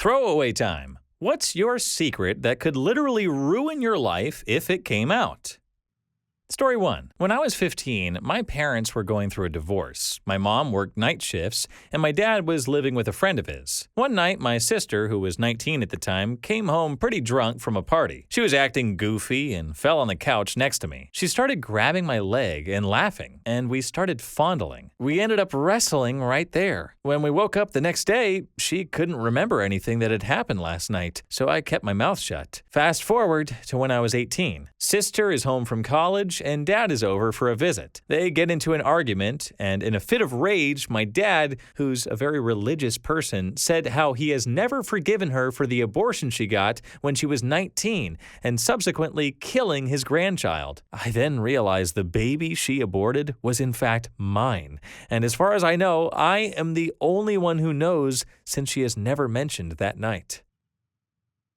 Throwaway time. What's your secret that could literally ruin your life if it came out? Story 1. When I was 15, my parents were going through a divorce. My mom worked night shifts, and my dad was living with a friend of his. One night, my sister, who was 19 at the time, came home pretty drunk from a party. She was acting goofy and fell on the couch next to me. She started grabbing my leg and laughing, and we started fondling. We ended up wrestling right there. When we woke up the next day, she couldn't remember anything that had happened last night, so I kept my mouth shut. Fast forward to when I was 18. Sister is home from college, and dad is over for a visit. They get into an argument, and in a fit of rage, my dad, who's a very religious person, said how he has never forgiven her for the abortion she got when she was 19, and subsequently killing his grandchild. I then realized the baby she aborted was in fact mine, and as far as I know, I am the only one who knows since she has never mentioned that night.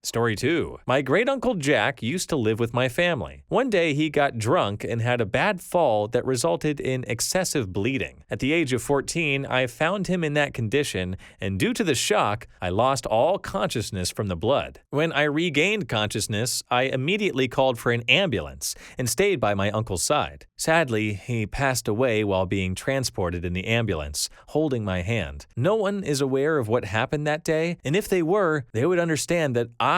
Story 2. My great-uncle Jack used to live with my family. One day he got drunk and had a bad fall that resulted in excessive bleeding. At the age of 14, I found him in that condition, and due to the shock, I lost all consciousness from the blood. When I regained consciousness, I immediately called for an ambulance and stayed by my uncle's side. Sadly, he passed away while being transported in the ambulance, holding my hand. No one is aware of what happened that day, and if they were, they would understand that I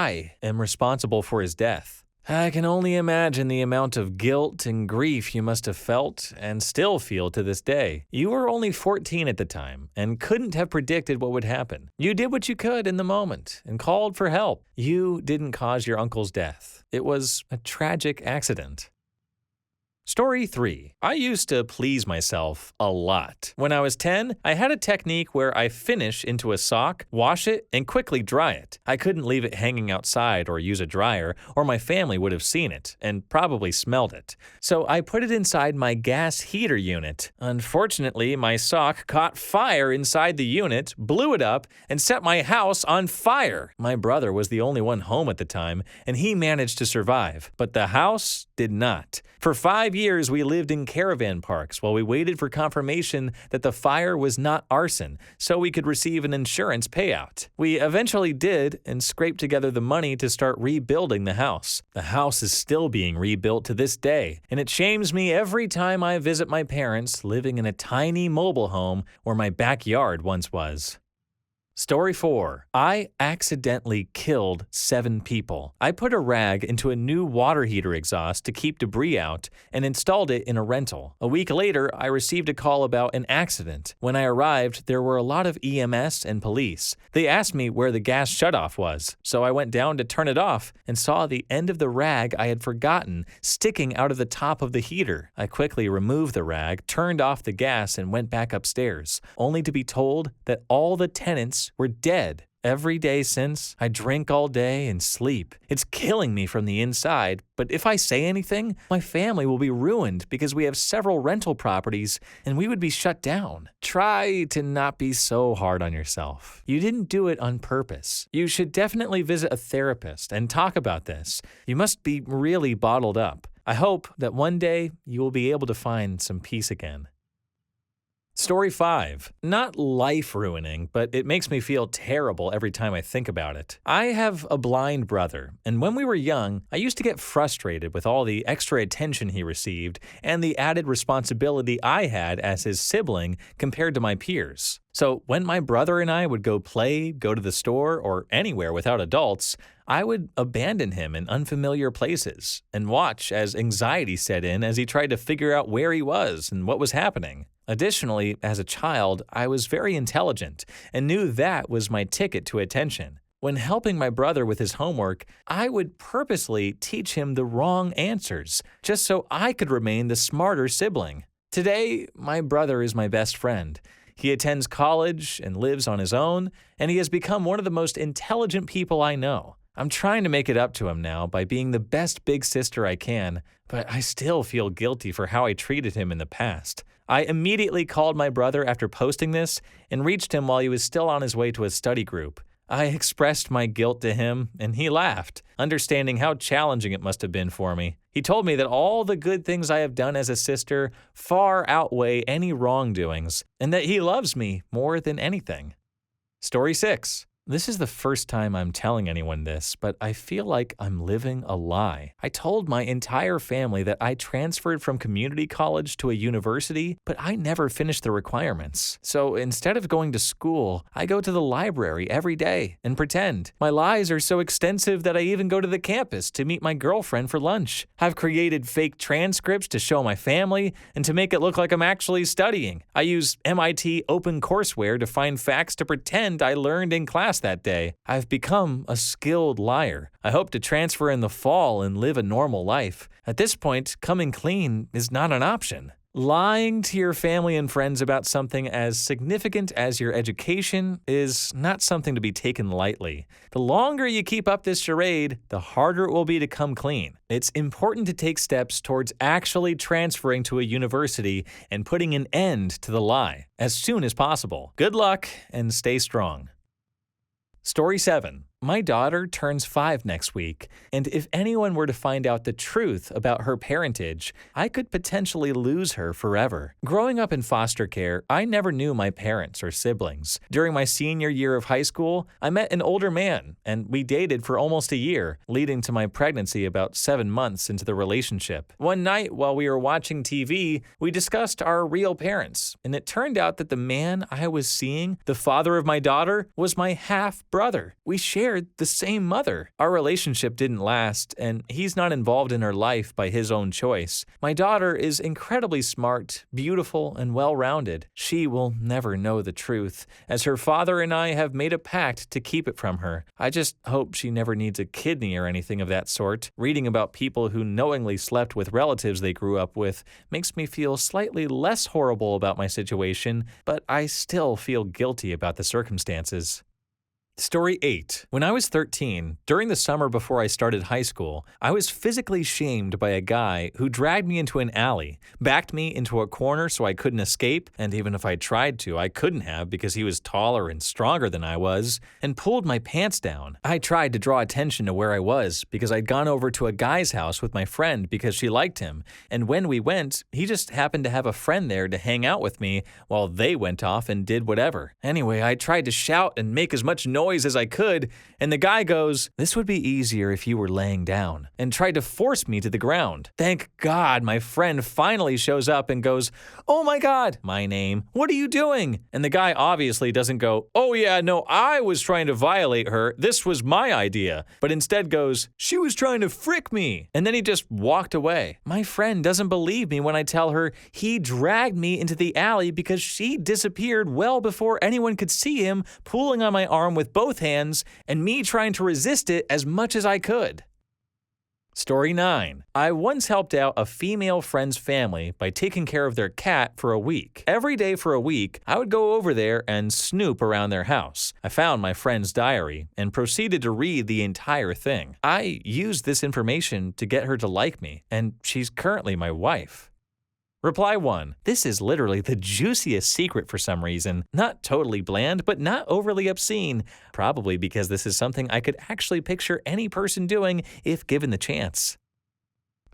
am responsible for his death. I can only imagine the amount of guilt and grief you must have felt and still feel to this day. You were only 14 at the time and couldn't have predicted what would happen. You did what you could in the moment and called for help. You didn't cause your uncle's death. It was a tragic accident. Story 3. I used to please myself a lot. When I was 10, I had a technique where I finish into a sock, wash it, and quickly dry it. I couldn't leave it hanging outside or use a dryer, or my family would have seen it and probably smelled it. So I put it inside my gas heater unit. Unfortunately, my sock caught fire inside the unit, blew it up, and set my house on fire. My brother was the only one home at the time, and he managed to survive, but the house did not. For 5 years, we lived in caravan parks while we waited for confirmation that the fire was not arson, so we could receive an insurance payout. We eventually did and scraped together the money to start rebuilding the house. The house is still being rebuilt to this day, and it shames me every time I visit my parents living in a tiny mobile home where my backyard once was. Story 4. I accidentally killed 7 people. I put a rag into a new water heater exhaust to keep debris out and installed it in a rental. A week later, I received a call about an accident. When I arrived, there were a lot of EMS and police. They asked me where the gas shutoff was, so I went down to turn it off and saw the end of the rag I had forgotten sticking out of the top of the heater. I quickly removed the rag, turned off the gas, and went back upstairs, only to be told that all the tenants were dead. Every day since, I drink all day and sleep. It's killing me from the inside, but if I say anything, my family will be ruined because we have several rental properties and we would be shut down. Try to not be so hard on yourself. You didn't do it on purpose. You should definitely visit a therapist and talk about this. You must be really bottled up. I hope that one day you will be able to find some peace again. Story 5. Not life-ruining, but it makes me feel terrible every time I think about it. I have a blind brother, and when we were young, I used to get frustrated with all the extra attention he received and the added responsibility I had as his sibling compared to my peers. So when my brother and I would go play, go to the store, or anywhere without adults, I would abandon him in unfamiliar places and watch as anxiety set in as he tried to figure out where he was and what was happening. Additionally, as a child, I was very intelligent and knew that was my ticket to attention. When helping my brother with his homework, I would purposely teach him the wrong answers, just so I could remain the smarter sibling. Today, my brother is my best friend. He attends college and lives on his own, and he has become one of the most intelligent people I know. I'm trying to make it up to him now by being the best big sister I can, but I still feel guilty for how I treated him in the past. I immediately called my brother after posting this and reached him while he was still on his way to a study group. I expressed my guilt to him, and he laughed, understanding how challenging it must have been for me. He told me that all the good things I have done as a sister far outweigh any wrongdoings, and that he loves me more than anything. Story 6. This is the first time I'm telling anyone this, but I feel like I'm living a lie. I told my entire family that I transferred from community college to a university, but I never finished the requirements. So instead of going to school, I go to the library every day and pretend. My lies are so extensive that I even go to the campus to meet my girlfriend for lunch. I've created fake transcripts to show my family and to make it look like I'm actually studying. I use MIT OpenCourseWare to find facts to pretend I learned in class that day. I've become a skilled liar. I hope to transfer in the fall and live a normal life. At this point, coming clean is not an option. Lying to your family and friends about something as significant as your education is not something to be taken lightly. The longer you keep up this charade, the harder it will be to come clean. It's important to take steps towards actually transferring to a university and putting an end to the lie as soon as possible. Good luck and stay strong. Story 7. My daughter turns 5 next week, and if anyone were to find out the truth about her parentage, I could potentially lose her forever. Growing up in foster care, I never knew my parents or siblings. During my senior year of high school, I met an older man, and we dated for almost a year, leading to my pregnancy about 7 months into the relationship. One night, while we were watching TV, we discussed our real parents, and it turned out that the man I was seeing, the father of my daughter, was my half-brother. We shared the same mother. Our relationship didn't last, and he's not involved in her life by his own choice. My daughter is incredibly smart, beautiful, and well-rounded. She will never know the truth, as her father and I have made a pact to keep it from her. I just hope she never needs a kidney or anything of that sort. Reading about people who knowingly slept with relatives they grew up with makes me feel slightly less horrible about my situation, but I still feel guilty about the circumstances. Story 8. When I was 13, during the summer before I started high school, I was physically shamed by a guy who dragged me into an alley, backed me into a corner so I couldn't escape, and even if I tried to, I couldn't have because he was taller and stronger than I was, and pulled my pants down. I tried to draw attention to where I was because I'd gone over to a guy's house with my friend because she liked him, and when we went, he just happened to have a friend there to hang out with me while they went off and did whatever. Anyway, I tried to shout and make as much noise as I could, and the guy goes, "This would be easier if you were laying down," and tried to force me to the ground. Thank God my friend finally shows up and goes, "Oh my God, my name, what are you doing?" And the guy obviously doesn't go, "Oh yeah, no, I was trying to violate her, this was my idea," but instead goes, "She was trying to frick me," and then he just walked away. My friend doesn't believe me when I tell her he dragged me into the alley because she disappeared well before anyone could see him pulling on my arm with both hands and me trying to resist it as much as I could. Story 9. I once helped out a female friend's family by taking care of their cat for a week. Every day for a week, I would go over there and snoop around their house. I found my friend's diary and proceeded to read the entire thing. I used this information to get her to like me, and she's currently my wife. Reply 1. This is literally the juiciest secret for some reason. Not totally bland, but not overly obscene. Probably because this is something I could actually picture any person doing if given the chance.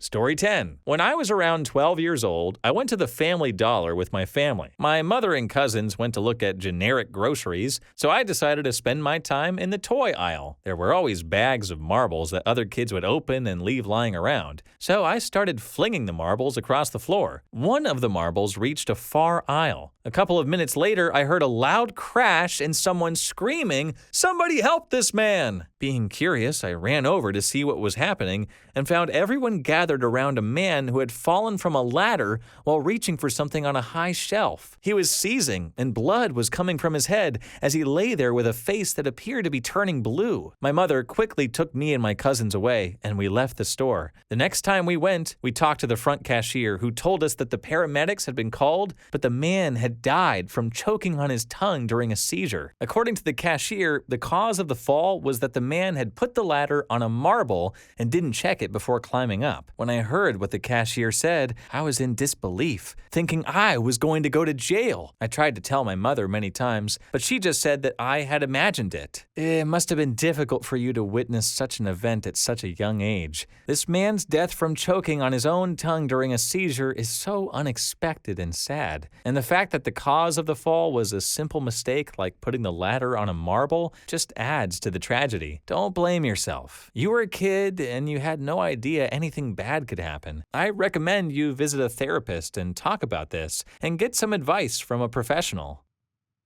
Story 10. When I was around 12 years old, I went to the Family Dollar with my family. My mother and cousins went to look at generic groceries, so I decided to spend my time in the toy aisle. There were always bags of marbles that other kids would open and leave lying around, so I started flinging the marbles across the floor. One of the marbles reached a far aisle. A couple of minutes later, I heard a loud crash and someone screaming, "Somebody help this man!" Being curious, I ran over to see what was happening and found everyone gathered around a man who had fallen from a ladder while reaching for something on a high shelf. He was seizing, and blood was coming from his head as he lay there with a face that appeared to be turning blue. My mother quickly took me and my cousins away, and we left the store. The next time we went, we talked to the front cashier, who told us that the paramedics had been called, but the man had died from choking on his tongue during a seizure. According to the cashier, the cause of the fall was that the man had put the ladder on a marble and didn't check it before climbing up. When I heard what the cashier said, I was in disbelief, thinking I was going to go to jail. I tried to tell my mother many times, but she just said that I had imagined it. It must have been difficult for you to witness such an event at such a young age. This man's death from choking on his own tongue during a seizure is so unexpected and sad. And the fact that the cause of the fall was a simple mistake like putting the ladder on a marble just adds to the tragedy. Don't blame yourself. You were a kid and you had no idea anything bad could happen. I recommend you visit a therapist and talk about this and get some advice from a professional.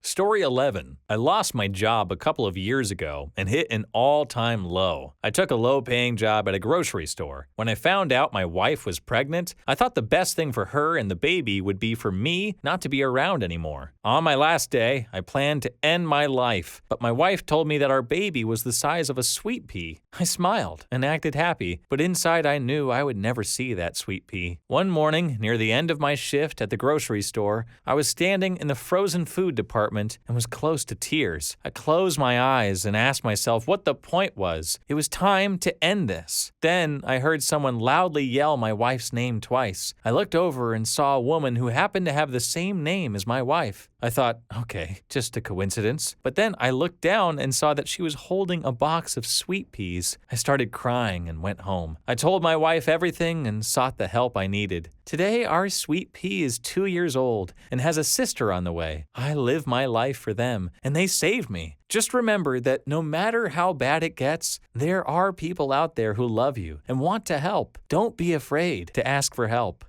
Story 11. I lost my job a couple of years ago and hit an all-time low. I took a low-paying job at a grocery store. When I found out my wife was pregnant, I thought the best thing for her and the baby would be for me not to be around anymore. On my last day, I planned to end my life, but my wife told me that our baby was the size of a sweet pea. I smiled and acted happy, but inside I knew I would never see that sweet pea. One morning, near the end of my shift at the grocery store, I was standing in the frozen food department and was close to tears. I closed my eyes and asked myself what the point was. It was time to end this. Then I heard someone loudly yell my wife's name twice. I looked over and saw a woman who happened to have the same name as my wife. I thought, okay, just a coincidence. But then I looked down and saw that she was holding a box of sweet peas. I started crying and went home. I told my wife everything and sought the help I needed. Today, our sweet pea is 2 years old and has a sister on the way. I live my life for them, and they saved me. Just remember that no matter how bad it gets, there are people out there who love you and want to help. Don't be afraid to ask for help.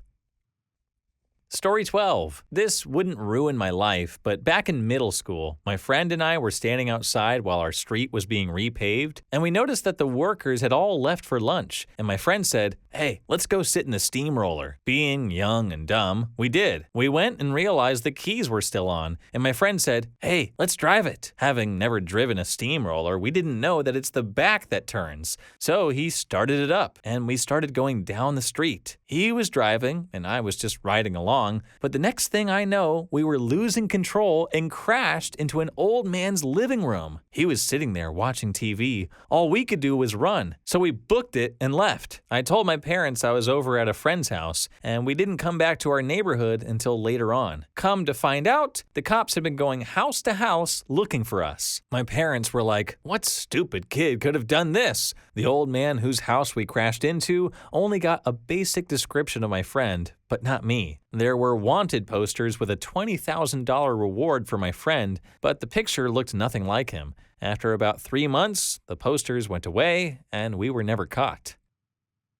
Story 12. This wouldn't ruin my life, but back in middle school, my friend and I were standing outside while our street was being repaved, and we noticed that the workers had all left for lunch, and my friend said, "Hey, let's go sit in the steamroller." Being young and dumb, we did. We went and realized the keys were still on, and my friend said, "Hey, let's drive it." Having never driven a steamroller, we didn't know that it's the back that turns, so he started it up, and we started going down the street. He was driving, and I was just riding along. But the next thing I know, we were losing control and crashed into an old man's living room. He was sitting there watching TV. All we could do was run, so we booked it and left. I told my parents I was over at a friend's house, and we didn't come back to our neighborhood until later on. Come to find out, the cops had been going house to house looking for us. My parents were like, "What stupid kid could have done this?" The old man whose house we crashed into only got a basic description of my friend, but not me. There were wanted posters with a $20,000 reward for my friend, but the picture looked nothing like him. After about 3 months, the posters went away, and we were never caught.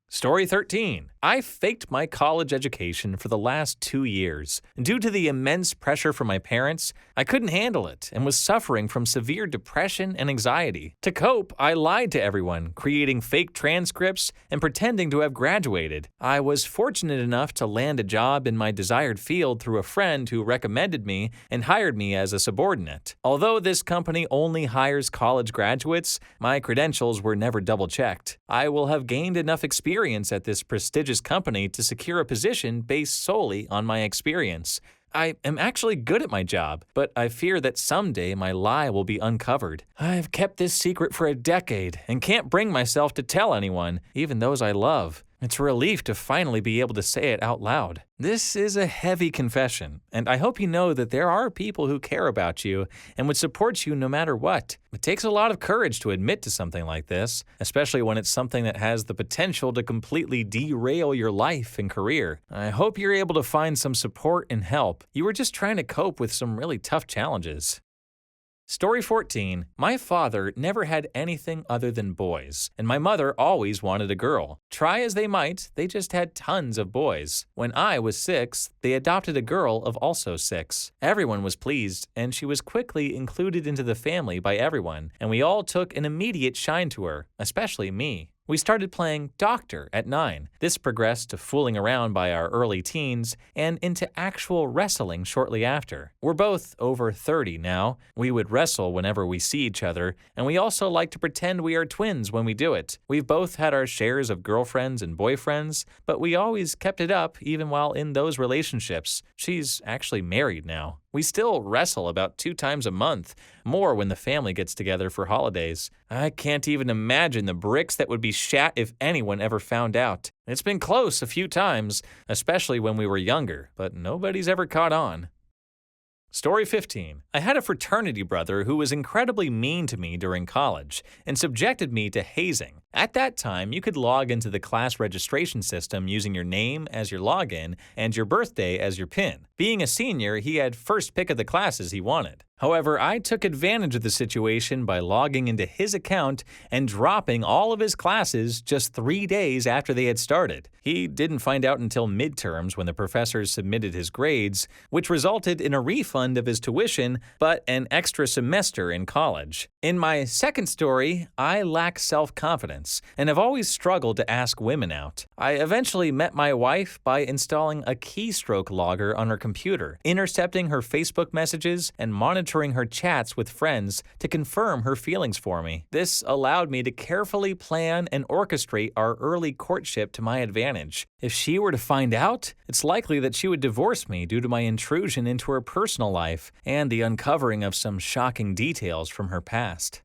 Story 13. I faked my college education for the last 2 years. Due to the immense pressure from my parents, I couldn't handle it and was suffering from severe depression and anxiety. To cope, I lied to everyone, creating fake transcripts and pretending to have graduated. I was fortunate enough to land a job in my desired field through a friend who recommended me and hired me as a subordinate. Although this company only hires college graduates, my credentials were never double-checked. I will have gained enough experience at this prestigious company to secure a position based solely on my experience. I am actually good at my job, but I fear that someday my lie will be uncovered. I've kept this secret for a decade and can't bring myself to tell anyone, even those I love. It's a relief to finally be able to say it out loud. This is a heavy confession, and I hope you know that there are people who care about you and would support you no matter what. It takes a lot of courage to admit to something like this, especially when it's something that has the potential to completely derail your life and career. I hope you're able to find some support and help. You were just trying to cope with some really tough challenges. Story 14. My father never had anything other than boys, and my mother always wanted a girl. Try as they might, they just had tons of boys. When I was 6, they adopted a girl of also 6. Everyone was pleased, and she was quickly included into the family by everyone, and we all took an immediate shine to her, especially me. We started playing doctor at 9. This progressed to fooling around by our early teens and into actual wrestling shortly after. We're both over 30 now. We would wrestle whenever we see each other, and we also like to pretend we are twins when we do it. We've both had our shares of girlfriends and boyfriends, but we always kept it up even while in those relationships. She's actually married now. We still wrestle about 2 times a month, more when the family gets together for holidays. I can't even imagine the bricks that would be shat if anyone ever found out. It's been close a few times, especially when we were younger, but nobody's ever caught on. Story 15. I had a fraternity brother who was incredibly mean to me during college and subjected me to hazing. At that time, you could log into the class registration system using your name as your login and your birthday as your PIN. Being a senior, he had first pick of the classes he wanted. However, I took advantage of the situation by logging into his account and dropping all of his classes just 3 days after they had started. He didn't find out until midterms when the professors submitted his grades, which resulted in a refund of his tuition, but an extra semester in college. In my second story, I lack self-confidence and have always struggled to ask women out. I eventually met my wife by installing a keystroke logger on her computer, intercepting her Facebook messages, and monitoring her chats with friends to confirm her feelings for me. This allowed me to carefully plan and orchestrate our early courtship to my advantage. If she were to find out, it's likely that she would divorce me due to my intrusion into her personal life and the uncovering of some shocking details from her past.